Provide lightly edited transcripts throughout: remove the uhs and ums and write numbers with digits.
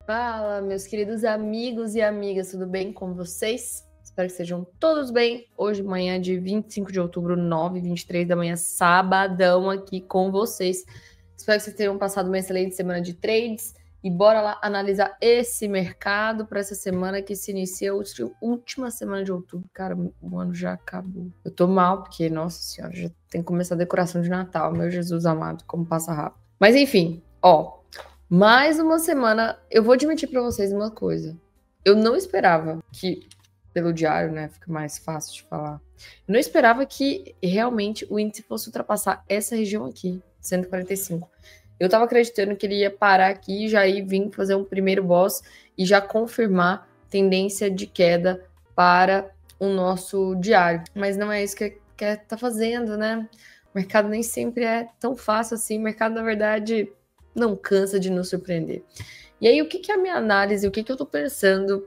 Fala, meus queridos amigos e amigas, tudo bem com vocês? Espero que sejam todos bem. Hoje, manhã de 25 de outubro, 9h23 da manhã, sabadão aqui com vocês. Espero que vocês tenham passado uma excelente semana de trades e bora lá analisar esse mercado para essa semana que se inicia, a última semana de outubro. Cara, o ano já acabou. Eu tô mal porque, nossa senhora, já tem que começar a decoração de Natal. Meu Jesus amado, como passa rápido. Mas enfim, ó... Mais uma semana, eu vou admitir para vocês uma coisa. Eu não esperava que, pelo diário, né, fica mais fácil de falar. Eu não esperava que realmente o índice fosse ultrapassar essa região aqui, 145. Eu tava acreditando que ele ia parar aqui e já ir vir fazer um primeiro boss e já confirmar tendência de queda para o nosso diário. Mas não é isso que tá fazendo, né? O mercado nem sempre é tão fácil assim. O mercado, na verdade, não cansa de nos surpreender. E aí, o que é a minha análise, o que eu tô pensando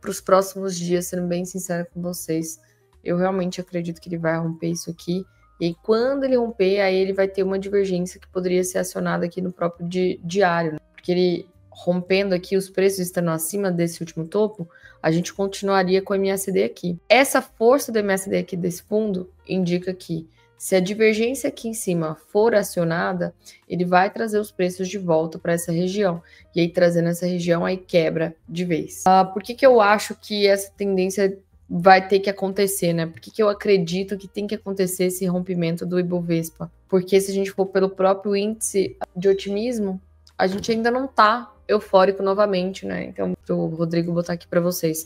para os próximos dias, sendo bem sincera com vocês? Eu realmente acredito que ele vai romper isso aqui. E aí, quando ele romper, aí ele vai ter uma divergência que poderia ser acionada aqui no próprio diário, né? Porque ele rompendo aqui, os preços estando acima desse último topo, a gente continuaria com o MACD aqui. Essa força do MACD aqui desse fundo indica que se a divergência aqui em cima for acionada, ele vai trazer os preços de volta para essa região. E aí, trazendo essa região, aí quebra de vez. Por que eu acho que essa tendência vai ter que acontecer, né? Por que eu acredito que tem que acontecer esse rompimento do Ibovespa? Porque se a gente for pelo próprio índice de otimismo, a gente ainda não tá eufórico novamente, né? Então, o Rodrigo botar aqui para vocês.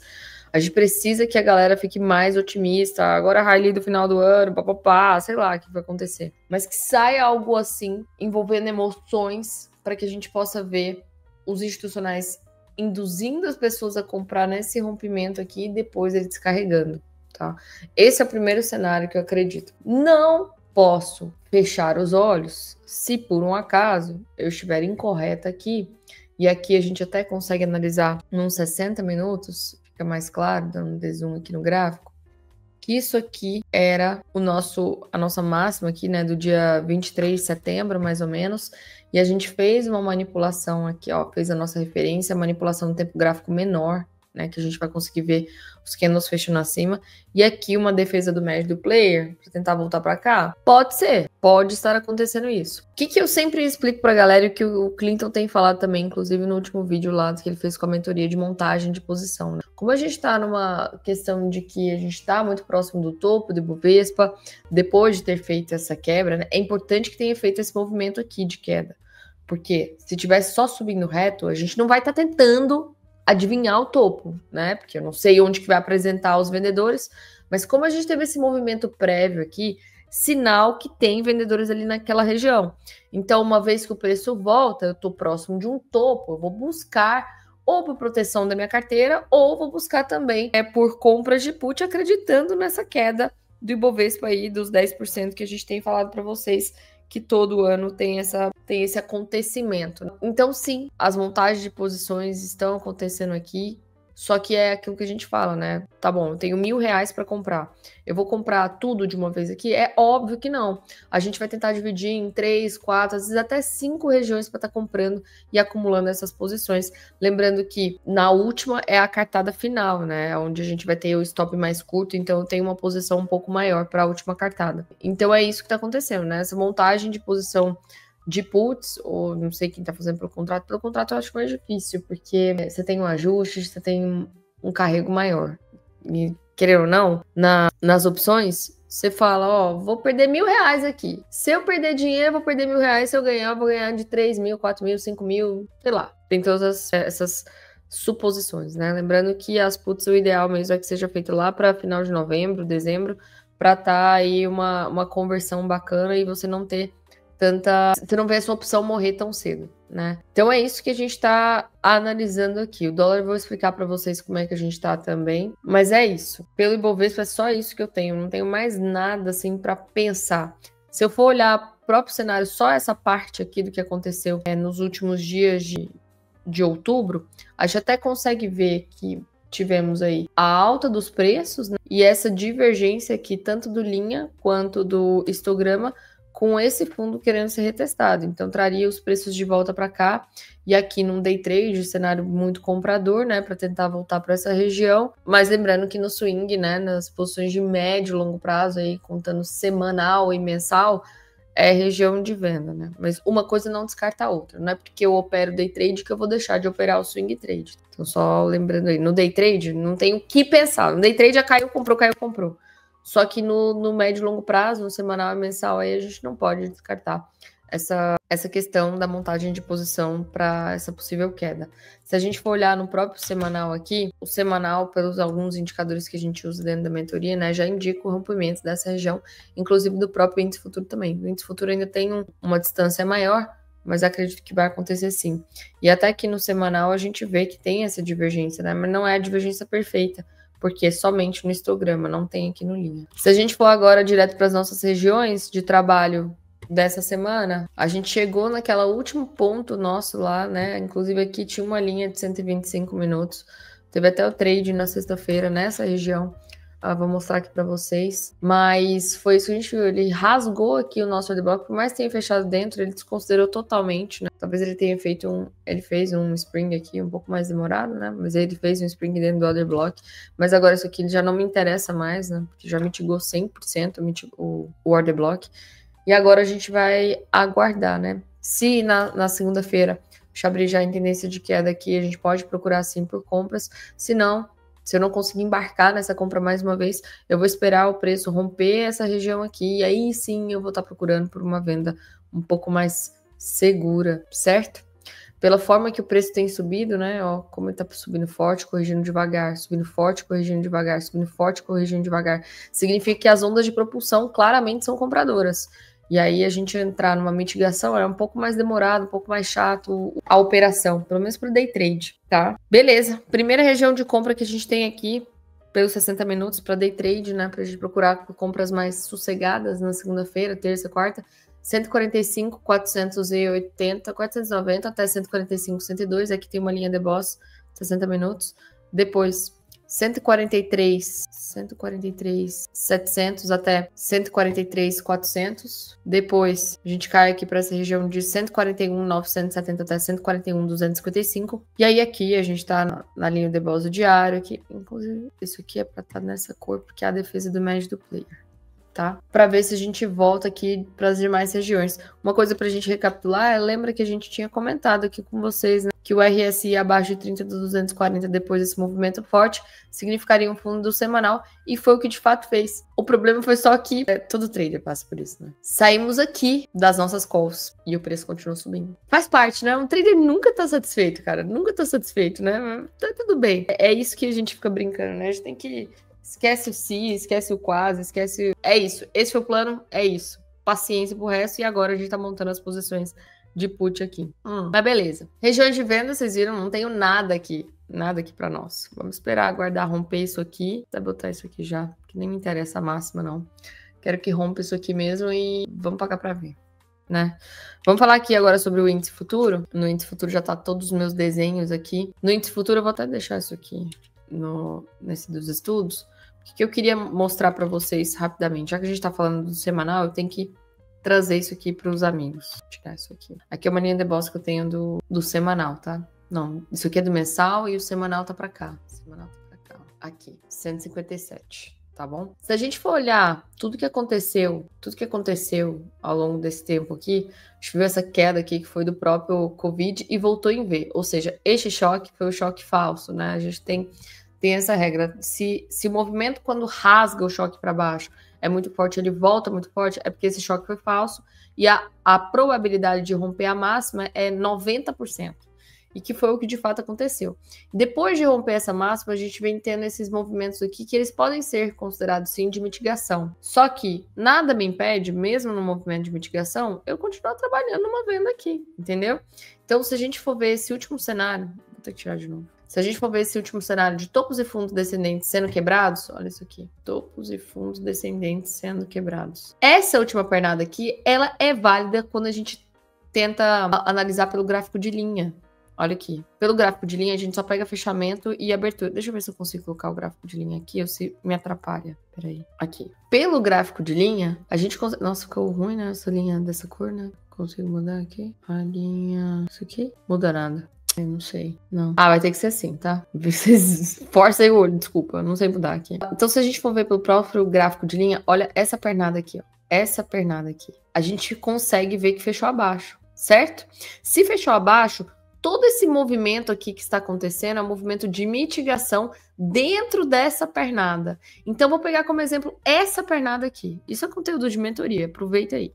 A gente precisa que a galera fique mais otimista. Agora a rally do final do ano, papapá, sei lá o que vai acontecer. Mas que saia algo assim, envolvendo emoções, para que a gente possa ver os institucionais induzindo as pessoas a comprar nesse rompimento aqui e depois ele descarregando, tá? Esse é o primeiro cenário que eu acredito. Não posso fechar os olhos se por um acaso eu estiver incorreta aqui, e aqui a gente até consegue analisar nos 60 minutos, fica mais claro, dando um zoom aqui no gráfico, que isso aqui era a nossa máxima aqui, né, do dia 23 de setembro, mais ou menos, e a gente fez uma manipulação aqui, ó, fez a nossa referência, manipulação no tempo gráfico menor, né, que a gente vai conseguir ver os candles fechando acima, e aqui uma defesa do médio do player, para tentar voltar para cá. Pode ser, pode estar acontecendo isso. O que eu sempre explico pra galera, e que o Clinton tem falado também, inclusive no último vídeo lá que ele fez com a mentoria de montagem de posição, né? Como a gente tá numa questão de que a gente tá muito próximo do topo do Ibovespa, depois de ter feito essa quebra, né, é importante que tenha feito esse movimento aqui de queda, porque se tivesse só subindo reto, a gente não vai estar tentando adivinhar o topo, né? Porque eu não sei onde que vai apresentar os vendedores, mas como a gente teve esse movimento prévio aqui, sinal que tem vendedores ali naquela região. Então, uma vez que o preço volta, eu estou próximo de um topo, eu vou buscar ou por proteção da minha carteira, ou vou buscar também por compras de put, acreditando nessa queda do Ibovespa aí, dos 10% que a gente tem falado para vocês, que todo ano tem esse acontecimento. Então, sim, as montagens de posições estão acontecendo aqui, só que é aquilo que a gente fala, né? Tá bom, eu tenho R$1.000 para comprar. Eu vou comprar tudo de uma vez aqui? É óbvio que não. A gente vai tentar dividir em 3, 4, às vezes até 5 regiões para estar comprando e acumulando essas posições. Lembrando que na última é a cartada final, né? Onde a gente vai ter o stop mais curto, então eu tenho uma posição um pouco maior para a última cartada. Então é isso que está acontecendo, né? Essa montagem de posição de puts, ou não sei quem tá fazendo pelo contrato eu acho mais difícil, porque você tem um ajuste, você tem um carrego maior. E, querendo ou não, nas opções, você fala, ó, vou perder R$1.000 aqui. Se eu perder dinheiro, eu vou perder R$1.000. Se eu ganhar, eu vou ganhar de 3.000, 4.000, 5.000, sei lá. Tem todas essas suposições, né? Lembrando que as puts, o ideal mesmo é que seja feito lá para final de novembro, dezembro, para tá aí uma conversão bacana e você não ter você não vê a sua opção morrer tão cedo, né? Então é isso que a gente tá analisando aqui. O dólar eu vou explicar para vocês como é que a gente tá também, mas é isso. Pelo Ibovespa é só isso que eu tenho, não tenho mais nada assim para pensar. Se eu for olhar o próprio cenário, só essa parte aqui do que aconteceu nos últimos dias de outubro, a gente até consegue ver que tivemos aí a alta dos preços, né? E essa divergência aqui, tanto do linha quanto do histograma, com esse fundo querendo ser retestado. Então, traria os preços de volta para cá. E aqui num day trade, cenário muito comprador, né, para tentar voltar para essa região. Mas lembrando que no swing, né, nas posições de médio e longo prazo, aí, contando semanal e mensal, é região de venda, né? Mas uma coisa não descarta a outra. Não é porque eu opero day trade que eu vou deixar de operar o swing trade. Então, só lembrando aí, no day trade não tem o que pensar. No day trade já caiu, comprou. Só que no médio e longo prazo, no semanal e mensal, aí a gente não pode descartar essa questão da montagem de posição para essa possível queda. Se a gente for olhar no próprio semanal aqui, o semanal, pelos alguns indicadores que a gente usa dentro da mentoria, né, já indica o rompimento dessa região, inclusive do próprio índice futuro também. O índice futuro ainda tem uma distância maior, mas acredito que vai acontecer sim. E até aqui no semanal a gente vê que tem essa divergência, né, mas não é a divergência perfeita, porque somente no histograma, não tem aqui no linha. Se a gente for agora direto para as nossas regiões de trabalho dessa semana, a gente chegou naquela último ponto nosso lá, né? Inclusive aqui tinha uma linha de 125 minutos. Teve até o trade na sexta-feira nessa região. Vou mostrar aqui para vocês. Mas foi isso que a gente viu. Ele rasgou aqui o nosso order block. Por mais que tenha fechado dentro, ele desconsiderou totalmente, né? Talvez ele tenha feito ele fez um spring aqui um pouco mais demorado, né? Mas ele fez um spring dentro do order block. Mas agora isso aqui já não me interessa mais, né? Porque já mitigou 100% o order block. E agora a gente vai aguardar, né? Se na segunda-feira o abrir já em tendência de queda aqui, a gente pode procurar sim por compras. Se não, se eu não conseguir embarcar nessa compra mais uma vez, eu vou esperar o preço romper essa região aqui. E aí sim eu vou estar procurando por uma venda um pouco mais segura, certo? Pela forma que o preço tem subido, né? Ó, como ele tá subindo forte, corrigindo devagar, subindo forte, corrigindo devagar, subindo forte, corrigindo devagar. Significa que as ondas de propulsão claramente são compradoras. E aí a gente entrar numa mitigação é um pouco mais demorado, um pouco mais chato a operação, pelo menos para o day trade, tá? Beleza, primeira região de compra que a gente tem aqui, pelos 60 minutos para day trade, né? Pra gente procurar por compras mais sossegadas na segunda-feira, terça, quarta. 145, 480, 490 até 145, 102. Aqui tem uma linha de boss, 60 minutos. Depois 143, 700 até 143, 400. Depois, a gente cai aqui para essa região de 141, 970 até 141, 255. E aí aqui a gente tá na linha de boss diário, aqui, inclusive isso aqui é para estar nessa cor, porque é a defesa do médio do player, tá? Para ver se a gente volta aqui para as demais regiões. Uma coisa para a gente recapitular, lembra que a gente tinha comentado aqui com vocês, né, que o RSI abaixo de 30 dos 240 depois desse movimento forte significaria um fundo semanal, e foi o que de fato fez. O problema foi só que todo trader passa por isso, né? Saímos aqui das nossas calls e o preço continuou subindo. Faz parte, né? Um trader nunca tá satisfeito, cara. Nunca tá satisfeito, né? Tá tudo bem. É isso que a gente fica brincando, né? A gente tem que esquece o se, esquece o quase, esquece... É isso. Esse foi o plano, é isso. Paciência pro resto, e agora a gente tá montando as posições de put aqui. Mas beleza. Regiões de venda, vocês viram, não tenho nada aqui. Nada aqui pra nós. Vamos esperar aguardar romper isso aqui. Vou botar isso aqui já, que nem me interessa a máxima, não. Quero que rompa isso aqui mesmo e vamos pagar pra ver, né? Vamos falar aqui agora sobre o índice futuro. No índice futuro já tá todos os meus desenhos aqui. No índice futuro eu vou até deixar isso aqui nesse dos estudos. O que eu queria mostrar para vocês rapidamente, já que a gente tá falando do semanal, eu tenho que trazer isso aqui para os amigos. Vou tirar isso aqui. Aqui é uma linha de boss que eu tenho do semanal, tá? Não, isso aqui é do mensal e o semanal tá para cá. O semanal tá para cá. Aqui, 157, tá bom? Se a gente for olhar tudo que aconteceu ao longo desse tempo aqui, a gente viu essa queda aqui que foi do próprio Covid e voltou em V. Ou seja, este choque foi o choque falso, né? A gente tem essa regra. Se o movimento, quando rasga o choque para baixo, é muito forte, ele volta muito forte, é porque esse choque foi falso, e a probabilidade de romper a máxima é 90%, e que foi o que de fato aconteceu. Depois de romper essa máxima, a gente vem tendo esses movimentos aqui, que eles podem ser considerados sim de mitigação. Só que nada me impede, mesmo no movimento de mitigação, eu continuar trabalhando uma venda aqui, entendeu? Então, se a gente for ver esse último cenário, vou ter que tirar de novo. Se a gente for ver esse último cenário de topos e fundos descendentes sendo quebrados, olha isso aqui, topos e fundos descendentes sendo quebrados. Essa última pernada aqui, ela é válida quando a gente tenta analisar pelo gráfico de linha, Olha aqui. Pelo gráfico de linha, a gente só pega fechamento e abertura. Deixa eu ver se eu consigo colocar o gráfico de linha aqui ou se me atrapalha. Peraí. Aqui. Pelo gráfico de linha, a gente consegue... Nossa, ficou ruim, né? Essa linha dessa cor, né? Consigo mudar aqui? A linha... Isso aqui? Muda nada. Eu não sei. Não. Ah, vai ter que ser assim, tá? Vocês forcem o olho, desculpa. Eu não sei mudar aqui. Então, se a gente for ver pelo próprio gráfico de linha, olha essa pernada aqui, ó. Essa pernada aqui. A gente consegue ver que fechou abaixo, certo? Se fechou abaixo, todo esse movimento aqui que está acontecendo é um movimento de mitigação dentro dessa pernada. Então, vou pegar como exemplo essa pernada aqui. Isso é conteúdo de mentoria, aproveita aí.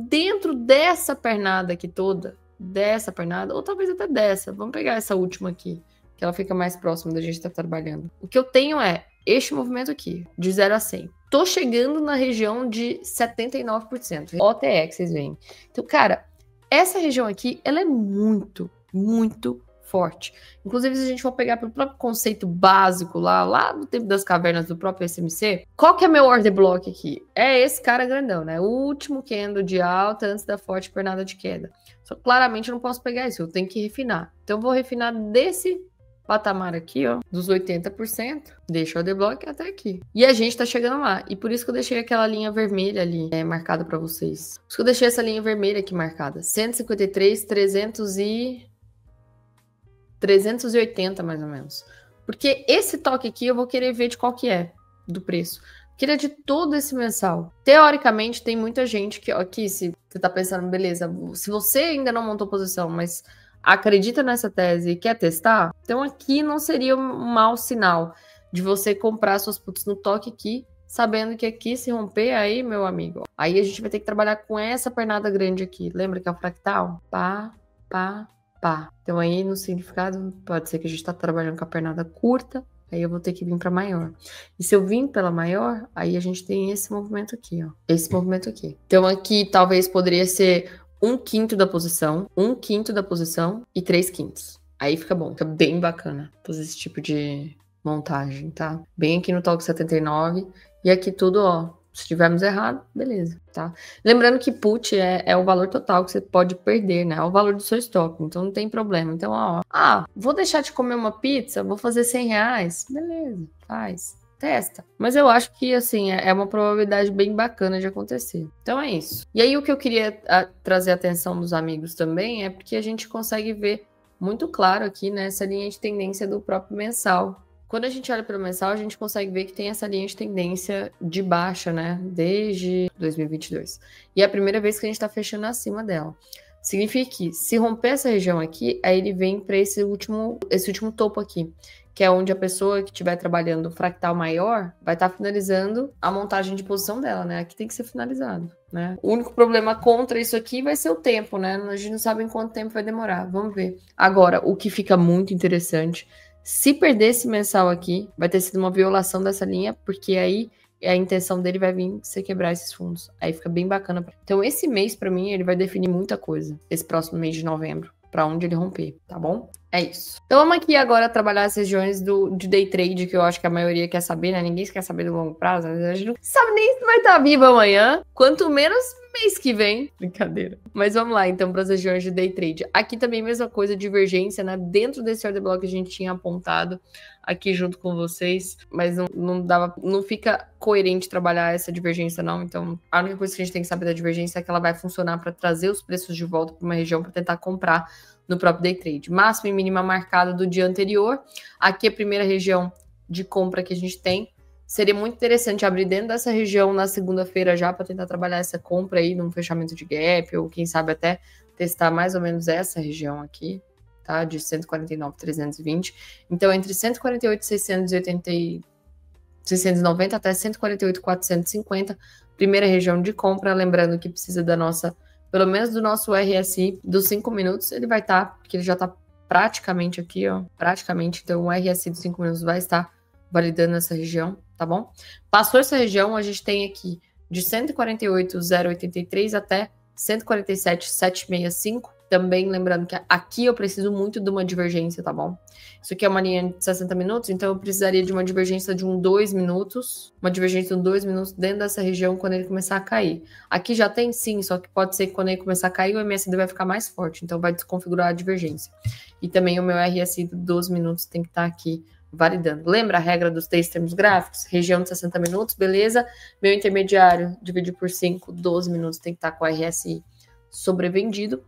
Dentro dessa pernada aqui toda, dessa pernada, ou talvez até dessa, vamos pegar essa última aqui, que ela fica mais próxima da gente estar trabalhando. O que eu tenho é este movimento aqui, de 0 a 100. Tô chegando na região de 79%. OTX, vocês veem. Então, cara, essa região aqui, ela é muito, muito forte. Inclusive, se a gente for pegar pelo próprio conceito básico lá no tempo das cavernas do próprio SMC, qual que é meu order block aqui? É esse cara grandão, né? O último candle de alta antes da forte pernada de queda. Só que claramente eu não posso pegar isso, eu tenho que refinar. Então, eu vou refinar desse patamar aqui, ó, dos 80%, deixa o order block até aqui. E a gente tá chegando lá. E por isso que eu deixei aquela linha vermelha ali marcada pra vocês. Por isso que eu deixei essa linha vermelha aqui marcada. 153, 380 mais ou menos. Porque esse toque aqui eu vou querer ver de qual que é do preço. Que ele é de todo esse mensal. Teoricamente, tem muita gente que, aqui, se você tá pensando, beleza, se você ainda não montou posição, mas acredita nessa tese e quer testar, então aqui não seria um mau sinal de você comprar suas puts no toque aqui, sabendo que aqui se romper, aí, meu amigo, aí a gente vai ter que trabalhar com essa pernada grande aqui. Lembra que é o fractal? Pá, pá, pá. Então aí no significado pode ser que a gente tá trabalhando com a pernada curta, aí eu vou ter que vir para maior. E se eu vim pela maior, aí a gente tem esse movimento aqui, ó. Esse movimento aqui. Então aqui talvez poderia ser 1/5 da posição, 1/5 da posição e 3/5. Aí fica bom, fica bem bacana fazer esse tipo de montagem, tá? Bem aqui no toque 79 e aqui tudo, ó. Se tivermos errado, beleza, tá? Lembrando que put é o valor total que você pode perder, né? É o valor do seu estoque, então não tem problema. Então, ó, vou deixar de comer uma pizza, vou fazer R$100, beleza, faz, testa. Mas eu acho que, assim, é uma probabilidade bem bacana de acontecer. Então é isso. E aí o que eu queria trazer a atenção dos amigos também é porque a gente consegue ver muito claro aqui nessa linha de tendência do próprio mensal. Quando a gente olha pelo mensal, a gente consegue ver que tem essa linha de tendência de baixa, né? Desde 2022. E é a primeira vez que a gente está fechando acima dela. Significa que se romper essa região aqui, aí ele vem para esse último topo aqui, que é onde a pessoa que estiver trabalhando fractal maior vai estar finalizando a montagem de posição dela, né? Aqui tem que ser finalizado, né? O único problema contra isso aqui vai ser o tempo, né? A gente não sabe em quanto tempo vai demorar. Vamos ver. Agora, o que fica muito interessante... Se perder esse mensal aqui, vai ter sido uma violação dessa linha, porque aí a intenção dele vai vir ser quebrar esses fundos. Aí fica bem bacana. Então esse mês, pra mim, ele vai definir muita coisa. Esse próximo mês de novembro, pra onde ele romper, tá bom? É isso. Então vamos aqui agora trabalhar as regiões de day trade, que eu acho que a maioria quer saber, né? Ninguém quer saber do longo prazo. A gente não sabe nem se vai estar vivo amanhã, quanto menos mês que vem. Brincadeira. Mas vamos lá, então, para as regiões de day trade. Aqui também mesma coisa, divergência, né? Dentro desse order block que a gente tinha apontado aqui junto com vocês, mas não fica coerente trabalhar essa divergência, não. Então, a única coisa que a gente tem que saber da divergência é que ela vai funcionar para trazer os preços de volta para uma região para tentar comprar no próprio day trade. Máxima e mínima marcada do dia anterior. Aqui a primeira região de compra que a gente tem. Seria muito interessante abrir dentro dessa região na segunda-feira já para tentar trabalhar essa compra aí num fechamento de gap, ou quem sabe até testar mais ou menos essa região aqui, tá? De 149,320. Então, entre 148,690 até 148,450, primeira região de compra. Lembrando que precisa da nossa, pelo menos do nosso RSI dos 5 minutos, ele vai estar, porque ele já está praticamente aqui, ó, praticamente. Então, o RSI dos 5 minutos vai estar validando essa região, tá bom? Passou essa região, a gente tem aqui de 148,083 até 147,765, Também lembrando que aqui eu preciso muito de uma divergência, tá bom? Isso aqui é uma linha de 60 minutos, então eu precisaria de uma divergência de 2 minutos. Uma divergência de 2 minutos dentro dessa região quando ele começar a cair. Aqui já tem sim, só que pode ser que quando ele começar a cair, o MACD vai ficar mais forte. Então vai desconfigurar a divergência. E também o meu RSI de 12 minutos tem que estar aqui validando. Lembra a regra dos 3 termos gráficos? Região de 60 minutos, beleza. Meu intermediário, dividir por 5, 12 minutos tem que estar com o RSI sobrevendido.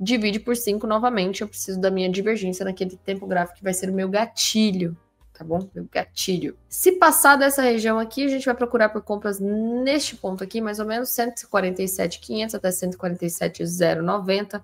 Divide por 5 novamente, eu preciso da minha divergência naquele tempo gráfico que vai ser o meu gatilho, tá bom? Meu gatilho. Se passar dessa região aqui, a gente vai procurar por compras neste ponto aqui, mais ou menos 147.500 até 147.090.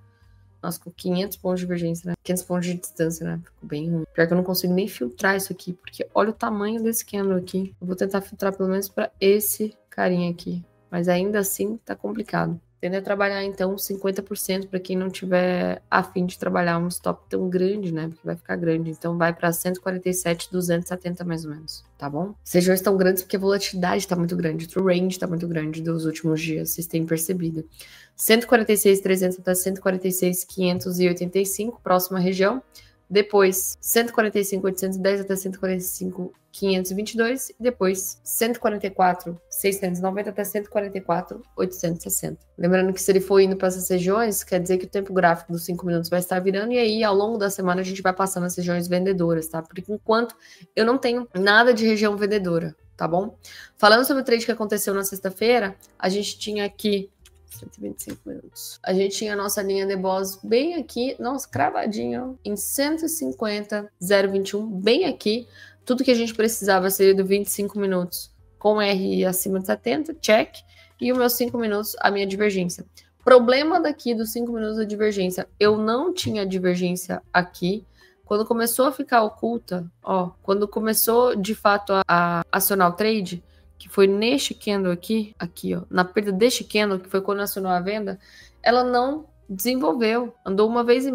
Nossa, com 500 pontos de divergência, né? 500 pontos de distância, né? Ficou bem ruim. Pior que eu não consigo nem filtrar isso aqui, porque olha o tamanho desse candle aqui. Eu vou tentar filtrar pelo menos para esse carinha aqui, mas ainda assim tá complicado. Tende a trabalhar, então, 50% para quem não tiver a fim de trabalhar um stop tão grande, né? Porque vai ficar grande. Então, vai para 147.270 mais ou menos, tá bom? Sejam tão grandes porque a volatilidade está muito grande. O range está muito grande dos últimos dias, vocês têm percebido. 146.300 até 146.585, próxima região. Depois, 145.810 até 145.522. E depois, 144.690 até 144.860. Lembrando que se ele for indo para essas regiões, quer dizer que o tempo gráfico dos 5 minutos vai estar virando. E aí, ao longo da semana, a gente vai passando as regiões vendedoras, tá? Porque enquanto eu não tenho nada de região vendedora, tá bom? Falando sobre o trade que aconteceu na sexta-feira, a gente tinha aqui 125 minutos. A gente tinha a nossa linha de boss bem aqui, nossa, cravadinho, em 150,021, bem aqui. Tudo que a gente precisava seria do 25 minutos com R acima de 70, check. E os meus 5 minutos, a minha divergência. Problema daqui dos 5 minutos da divergência, eu não tinha divergência aqui. Quando começou a ficar oculta, ó, quando começou de fato a acionar o trade, que foi neste candle aqui, ó, na perda deste candle, que foi quando acionou a venda, ela não desenvolveu, andou 1,5 vezes.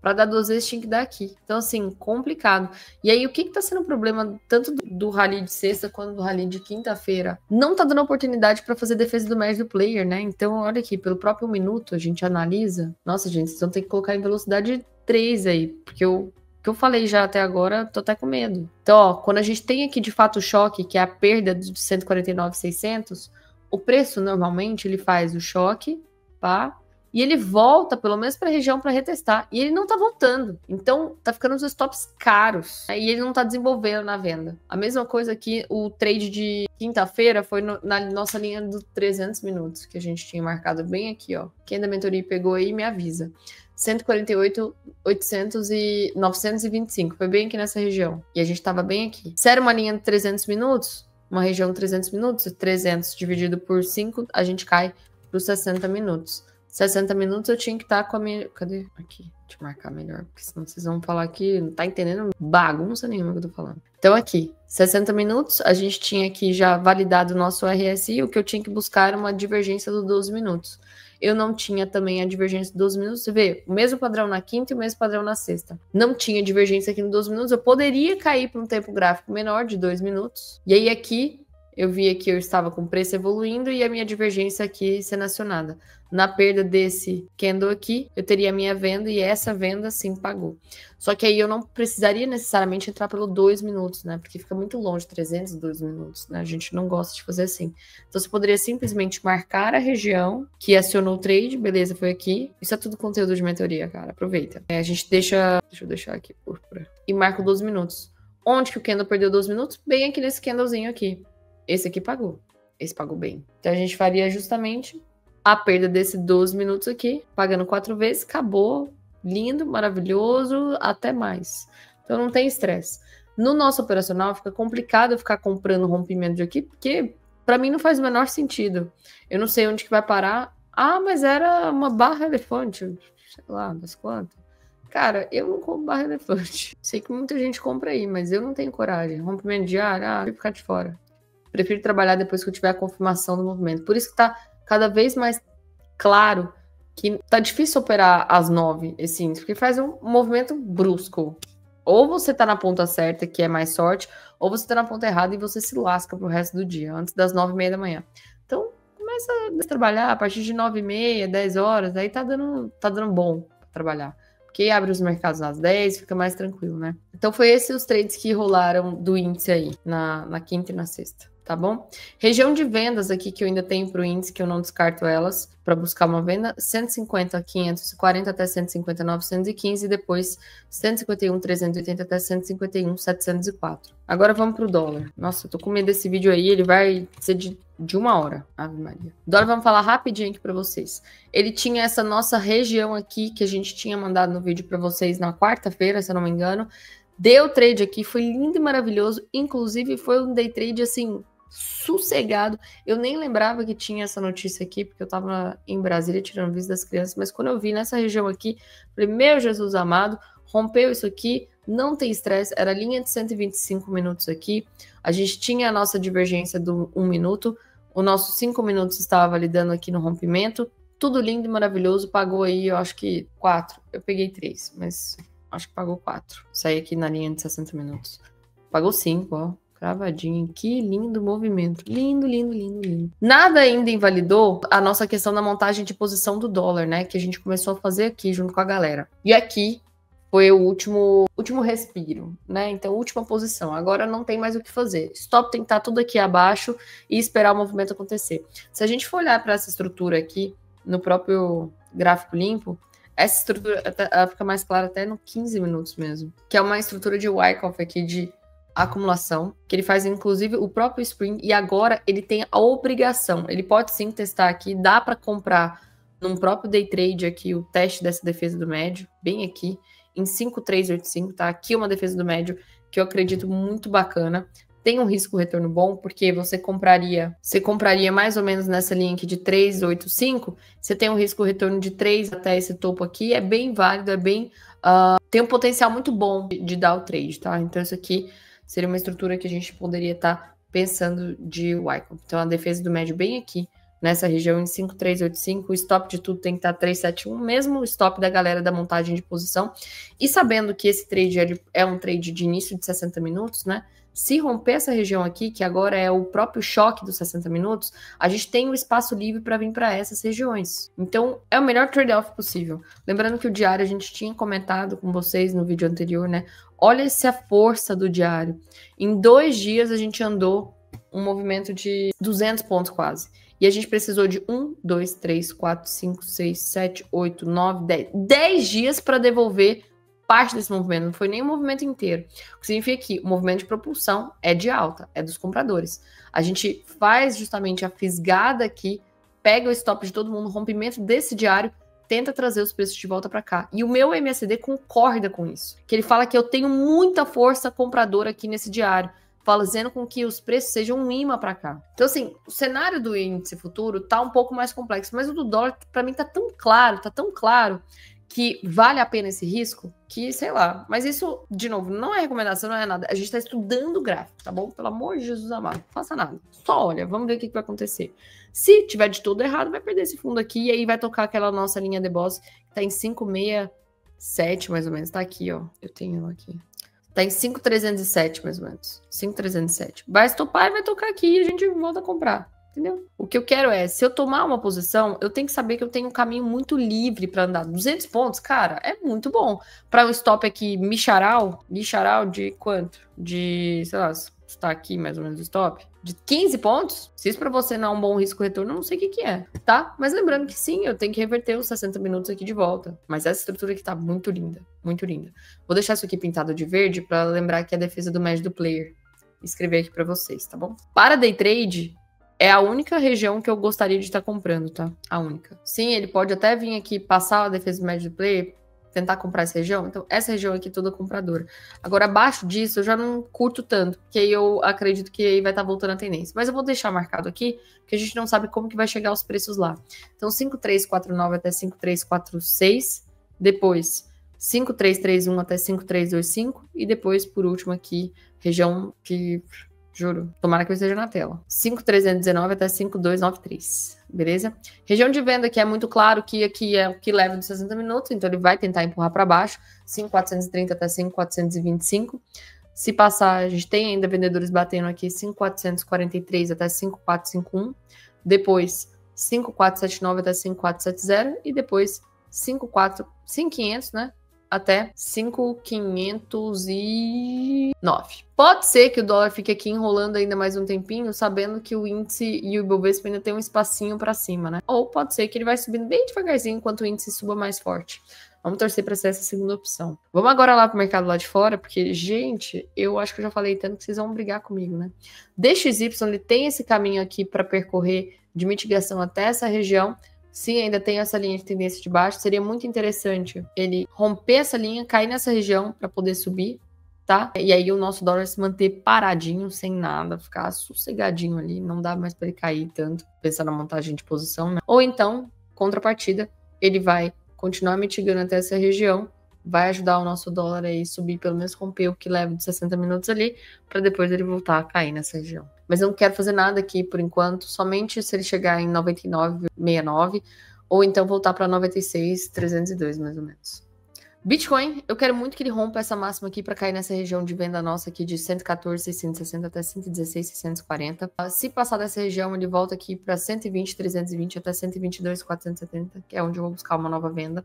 Para dar 2 vezes tinha que dar aqui. Então, assim, complicado. E aí, o que tá sendo o problema tanto do rally de sexta quanto do rally de quinta-feira? Não tá dando oportunidade para fazer defesa do médio player, né? Então, olha aqui, pelo próprio minuto a gente analisa. Nossa, gente, vocês vão ter que colocar em velocidade 3 aí, porque o que eu falei já até agora, tô até com medo. Então, ó, quando a gente tem aqui de fato o choque, que é a perda de 149.600, o preço normalmente ele faz o choque, pá, e ele volta pelo menos para a região para retestar. E ele não tá voltando. Então, tá ficando os stops caros. E ele não tá desenvolvendo na venda. A mesma coisa que o trade de quinta-feira foi na nossa linha dos 300 minutos, que a gente tinha marcado bem aqui, ó. Quem da mentoria pegou aí, me avisa. 148.800 e 925. Foi bem aqui nessa região. E a gente tava bem aqui. Se era uma linha de 300 minutos, uma região de 300 minutos, 300 dividido por 5, a gente cai para os 60 minutos. 60 minutos eu tinha que estar com a minha... Cadê? Aqui. Deixa eu marcar melhor, porque senão vocês vão falar que não tá entendendo bagunça nenhuma que eu tô falando. Então aqui, 60 minutos, a gente tinha aqui já validado o nosso RSI, o que eu tinha que buscar era uma divergência dos 12 minutos. Eu não tinha também a divergência dos 12 minutos. Você vê, o mesmo padrão na quinta e o mesmo padrão na sexta. Não tinha divergência aqui no 12 minutos. Eu poderia cair para um tempo gráfico menor de 2 minutos. E aí aqui, eu via que eu estava com o preço evoluindo e a minha divergência aqui sendo acionada. Na perda desse candle aqui, eu teria a minha venda e essa venda sim pagou. Só que aí eu não precisaria necessariamente entrar pelo 2 minutos, né? Porque fica muito longe, 302 minutos, né? A gente não gosta de fazer assim. Então você poderia simplesmente marcar a região que acionou o trade, beleza, foi aqui. Isso é tudo conteúdo de mentoria, cara, aproveita. A gente deixa eu deixar aqui púrpura. E marca 12 minutos. Onde que o candle perdeu 12 minutos? Bem aqui nesse candlezinho aqui. Esse aqui pagou. Esse pagou bem. Então a gente faria justamente a perda desse 12 minutos aqui, pagando 4 vezes, acabou, lindo, maravilhoso, até mais. Então não tem estresse. No nosso operacional fica complicado ficar comprando rompimento de aqui, porque para mim não faz o menor sentido. Eu não sei onde que vai parar. Ah, mas era uma barra elefante, sei lá, das quantas. Cara, eu não compro barra elefante. Sei que muita gente compra aí, mas eu não tenho coragem. Rompimento diário, vou ficar de fora. Prefiro trabalhar depois que eu tiver a confirmação do movimento. Por isso que tá cada vez mais claro que tá difícil operar às 9 esse índice, porque faz um movimento brusco. Ou você tá na ponta certa, que é mais sorte, ou você tá na ponta errada e você se lasca pro resto do dia, antes das 9h30 da manhã. Então, começa a trabalhar a partir de 9h30, 10 horas, aí tá dando bom. trabalhar. Porque abre os mercados às 10, fica mais tranquilo, né? Então foi esses os trades que rolaram do índice aí, na quinta e na sexta, tá bom? Região de vendas aqui que eu ainda tenho para o índice, que eu não descarto elas, para buscar uma venda, 150, 540 até 150, 915, e depois 151, 380 até 151, 704. Agora vamos para o dólar. Nossa, eu tô com medo desse vídeo aí, ele vai ser de 1 hora. Ave Maria. O dólar, vamos falar rapidinho aqui para vocês. Ele tinha essa nossa região aqui, que a gente tinha mandado no vídeo para vocês na quarta-feira, se eu não me engano. Deu trade aqui, foi lindo e maravilhoso. Inclusive, foi um day trade, assim, sossegado. Eu nem lembrava que tinha essa notícia aqui, porque eu tava em Brasília tirando vista das crianças, mas quando eu vi nessa região aqui, falei, meu Jesus amado, rompeu isso aqui, não tem estresse, era linha de 125 minutos aqui, a gente tinha a nossa divergência do 1 minuto, o nosso 5 minutos estava validando aqui no rompimento, tudo lindo e maravilhoso, pagou aí, eu acho que 4, eu peguei 3, mas acho que pagou 4, saí aqui na linha de 60 minutos, pagou 5, ó. Cravadinho, que lindo movimento. Lindo, lindo, lindo, lindo. Nada ainda invalidou a nossa questão da montagem de posição do dólar, né? Que a gente começou a fazer aqui junto com a galera. E aqui foi o último respiro, né? Então, última posição. Agora não tem mais o que fazer. Stop tem que estar tudo aqui abaixo e esperar o movimento acontecer. Se a gente for olhar para essa estrutura aqui, no próprio gráfico limpo, essa estrutura ela fica mais clara até no 15 minutos mesmo. Que é uma estrutura de Wyckoff aqui de acumulação, que ele faz inclusive o próprio Spring, e agora ele tem a obrigação, ele pode sim testar aqui, dá para comprar num próprio day trade aqui o teste dessa defesa do médio, bem aqui, em 5385, tá? Aqui uma defesa do médio que eu acredito muito bacana, tem um risco-retorno bom, porque você compraria mais ou menos nessa linha aqui de 385, você tem um risco-retorno de 3 até esse topo aqui, é bem válido, é bem... tem um potencial muito bom de dar o trade, tá? Então isso aqui seria uma estrutura que a gente poderia estar pensando de Wyckoff. Então, a defesa do médio bem aqui, nessa região em 5385, o stop de tudo tem que estar 371, mesmo o stop da galera da montagem de posição. E sabendo que esse trade é um trade de início de 60 minutos, né? Se romper essa região aqui, que agora é o próprio choque dos 60 minutos, a gente tem um espaço livre para vir para essas regiões. Então, é o melhor trade-off possível. Lembrando que o diário a gente tinha comentado com vocês no vídeo anterior, né? Olha essa força do diário. Em 2 dias a gente andou um movimento de 200 pontos quase. E a gente precisou de 1, 2, 3, 4, 5, 6, 7, 8, 9, 10. 10 dias para devolver parte desse movimento, não foi nem o movimento inteiro. O que significa que o movimento de propulsão é de alta, é dos compradores. A gente faz justamente a fisgada aqui, pega o stop de todo mundo, rompimento desse diário, tenta trazer os preços de volta para cá. E o meu MACD concorda com isso. Que ele fala que eu tenho muita força compradora aqui nesse diário, fazendo com que os preços sejam um imã para cá. Então, assim, o cenário do índice futuro tá um pouco mais complexo, mas o do dólar, para mim, tá tão claro, que vale a pena esse risco, que, sei lá. Mas isso, de novo, não é recomendação, não é nada. A gente tá estudando o gráfico, tá bom? Pelo amor de Jesus amado, não faça nada. Só olha, vamos ver o que vai acontecer. Se tiver de todo errado, vai perder esse fundo aqui, e aí vai tocar aquela nossa linha de boss, que tá em 567, mais ou menos. Tá aqui, ó. Eu tenho ela aqui. Tá em 5.307, mais ou menos. 5.307. Vai estopar e vai tocar aqui, e a gente volta a comprar. Entendeu? O que eu quero é, se eu tomar uma posição, eu tenho que saber que eu tenho um caminho muito livre para andar. 200 pontos, cara, é muito bom. Para um stop aqui, micharal de quanto? De, sei lá, está aqui mais ou menos o stop. De 15 pontos? Se isso para você não é um bom risco-retorno, eu não sei o que é, tá? Mas lembrando que sim, eu tenho que reverter os 60 minutos aqui de volta. Mas essa estrutura aqui tá muito linda, muito linda. Vou deixar isso aqui pintado de verde para lembrar que é a defesa do médio do player. Escrever aqui para vocês, tá bom? Para day trade, é a única região que eu gostaria de estar comprando, tá? A única. Sim, ele pode até vir aqui passar a defesa do médio do player, tentar comprar essa região. Então, essa região aqui toda compradora. Agora, abaixo disso, eu já não curto tanto, porque aí eu acredito que aí vai estar voltando a tendência. Mas eu vou deixar marcado aqui, porque a gente não sabe como que vai chegar os preços lá. Então, 5.349 até 5.346, depois 5.331 até 5.325, e depois, por último aqui, região que... Juro. Tomara que eu esteja na tela. 5.319 até 5.293. Beleza? Região de venda que é muito claro que aqui é o que leva dos 60 minutos. Então, ele vai tentar empurrar para baixo. 5.430 até 5.425. Se passar, a gente tem ainda vendedores batendo aqui 5.443 até 5.451. Depois, 5.479 até 5.470. E depois, 5.500, né? Até 5.509. Pode ser que o dólar fique aqui enrolando ainda mais um tempinho, sabendo que o índice e o Ibovespa ainda tem um espacinho para cima, né? Ou pode ser que ele vai subindo bem devagarzinho enquanto o índice suba mais forte. Vamos torcer para ser essa segunda opção. Vamos agora lá para o mercado lá de fora, porque, gente, eu acho que eu já falei tanto que vocês vão brigar comigo, né? DXY, ele tem esse caminho aqui para percorrer de mitigação até essa região. Sim, ainda tem essa linha de tendência de baixo. Seria muito interessante ele romper essa linha, cair nessa região para poder subir, tá? E aí o nosso dólar se manter paradinho, sem nada, ficar sossegadinho ali. Não dá mais para ele cair tanto, pensar na montagem de posição, né? Ou então, contrapartida, ele vai continuar mitigando até essa região, vai ajudar o nosso dólar aí subir, pelo menos romper o que leva de 60 minutos ali, para depois ele voltar a cair nessa região. Mas eu não quero fazer nada aqui por enquanto, somente se ele chegar em 99,69 ou então voltar para 96,302 mais ou menos. Bitcoin, eu quero muito que ele rompa essa máxima aqui para cair nessa região de venda nossa aqui de 114,660 até 116,640. Se passar dessa região, ele volta aqui para 120,320 até 122,470, que é onde eu vou buscar uma nova venda.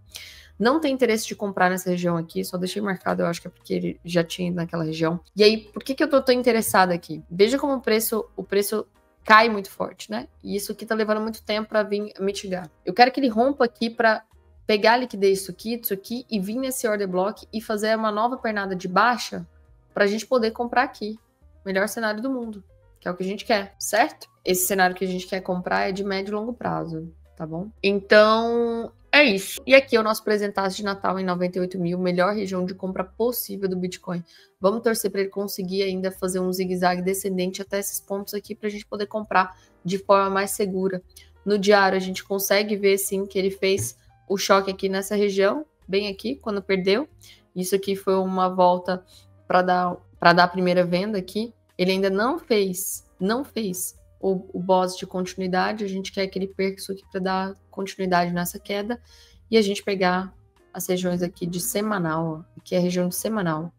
Não tem interesse de comprar nessa região aqui, só deixei marcado, eu acho que é porque ele já tinha ido naquela região. E aí, por que eu tô tão interessada aqui? Veja como o preço cai muito forte, né? E isso aqui tá levando muito tempo para vir mitigar. Eu quero que ele rompa aqui para pegar a liquidez disso aqui e vir nesse order block e fazer uma nova pernada de baixa para a gente poder comprar aqui. Melhor cenário do mundo, que é o que a gente quer, certo? Esse cenário que a gente quer comprar é de médio e longo prazo, tá bom? Então, é isso. E aqui é o nosso presentaço de Natal em 98 mil, melhor região de compra possível do Bitcoin. Vamos torcer para ele conseguir ainda fazer um zigue-zague descendente até esses pontos aqui para a gente poder comprar de forma mais segura. No diário, a gente consegue ver, sim, que ele fez o choque aqui nessa região, bem aqui, quando perdeu. Isso aqui foi uma volta para dar a primeira venda aqui. Ele ainda não fez o boss de continuidade. A gente quer que ele perca isso aqui para dar continuidade nessa queda e a gente pegar as regiões aqui de semanal, que é a região de semanal,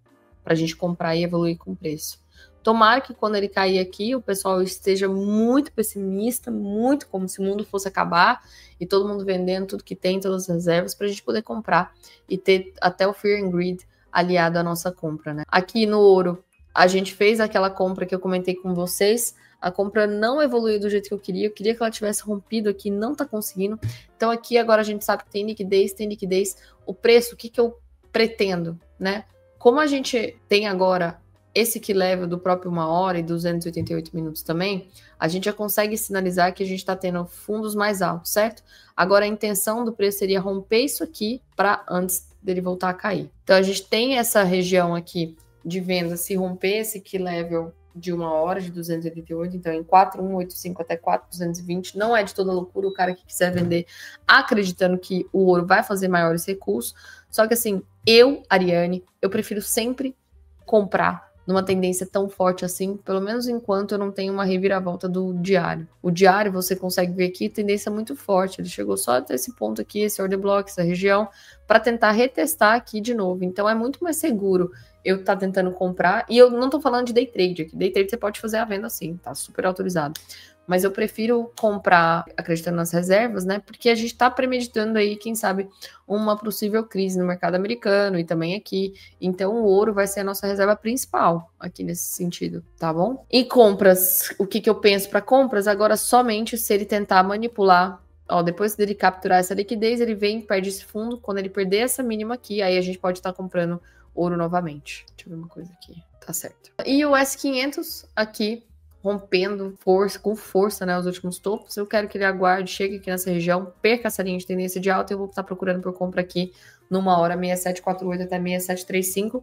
para a gente comprar e evoluir com o preço. Tomara que quando ele cair aqui, o pessoal esteja muito pessimista, muito como se o mundo fosse acabar e todo mundo vendendo tudo que tem, todas as reservas, para a gente poder comprar e ter até o Fear and Greed aliado à nossa compra, né? Aqui no ouro, a gente fez aquela compra que eu comentei com vocês, a compra não evoluiu do jeito que eu queria que ela tivesse rompido aqui, não tá conseguindo. Então aqui agora a gente sabe que tem liquidez, o preço, o que eu pretendo, né? Como a gente tem agora esse key level do próprio 1 hora e 288 minutos também, a gente já consegue sinalizar que a gente está tendo fundos mais altos, certo? Agora a intenção do preço seria romper isso aqui para antes dele voltar a cair. Então a gente tem essa região aqui de venda, se romper esse key level de 1 hora de 288, então em 4.185 até 4.220, não é de toda loucura o cara que quiser vender acreditando que o ouro vai fazer maiores recursos, só que assim, eu, Ariane, eu prefiro sempre comprar numa tendência tão forte assim, pelo menos enquanto eu não tenho uma reviravolta do diário. O diário, você consegue ver aqui, tendência muito forte, ele chegou só até esse ponto aqui, esse order block, essa região, para tentar retestar aqui de novo. Então é muito mais seguro eu estar tentando comprar, e eu não tô falando de day trade aqui, day trade você pode fazer a venda assim, tá super autorizado. Mas eu prefiro comprar acreditando nas reservas, né? Porque a gente está premeditando aí, quem sabe, uma possível crise no mercado americano e também aqui. Então, o ouro vai ser a nossa reserva principal aqui nesse sentido, tá bom? E compras, o que eu penso para compras? Agora, somente se ele tentar manipular. Ó, depois dele capturar essa liquidez, ele vem, perde esse fundo. Quando ele perder essa mínima aqui, aí a gente pode estar comprando ouro novamente. Deixa eu ver uma coisa aqui. Tá certo. E o S500 aqui, rompendo com força, né, os últimos topos. Eu quero que ele aguarde, chegue aqui nessa região, perca essa linha de tendência de alta e eu vou estar procurando por compra aqui numa hora 6748 até 6735.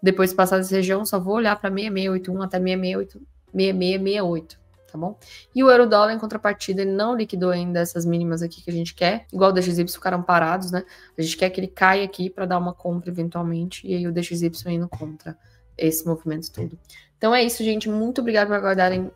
Depois de passar dessa região, só vou olhar para 6681 até 6668, tá bom? E o euro dólar, em contrapartida, ele não liquidou ainda essas mínimas aqui que a gente quer. Igual o DXY ficaram parados, né? A gente quer que ele caia aqui para dar uma compra eventualmente e aí o DXY indo contra esse movimento todo. Então é isso, gente. Muito obrigada por aguardarem,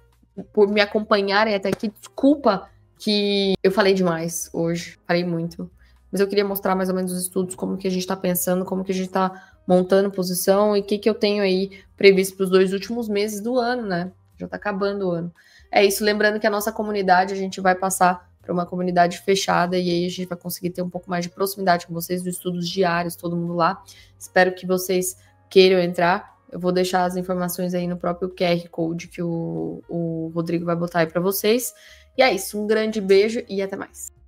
por me acompanharem até aqui. Desculpa que eu falei demais hoje. Falei muito. Mas eu queria mostrar mais ou menos os estudos, como que a gente está pensando, como que a gente está montando posição e o que eu tenho aí previsto para os 2 últimos meses do ano, né? Já está acabando o ano. É isso. Lembrando que a nossa comunidade, a gente vai passar para uma comunidade fechada, e aí a gente vai conseguir ter um pouco mais de proximidade com vocês, dos estudos diários, todo mundo lá. Espero que vocês queiram entrar. Eu vou deixar as informações aí no próprio QR Code que o Rodrigo vai botar aí para vocês. E é isso, um grande beijo e até mais.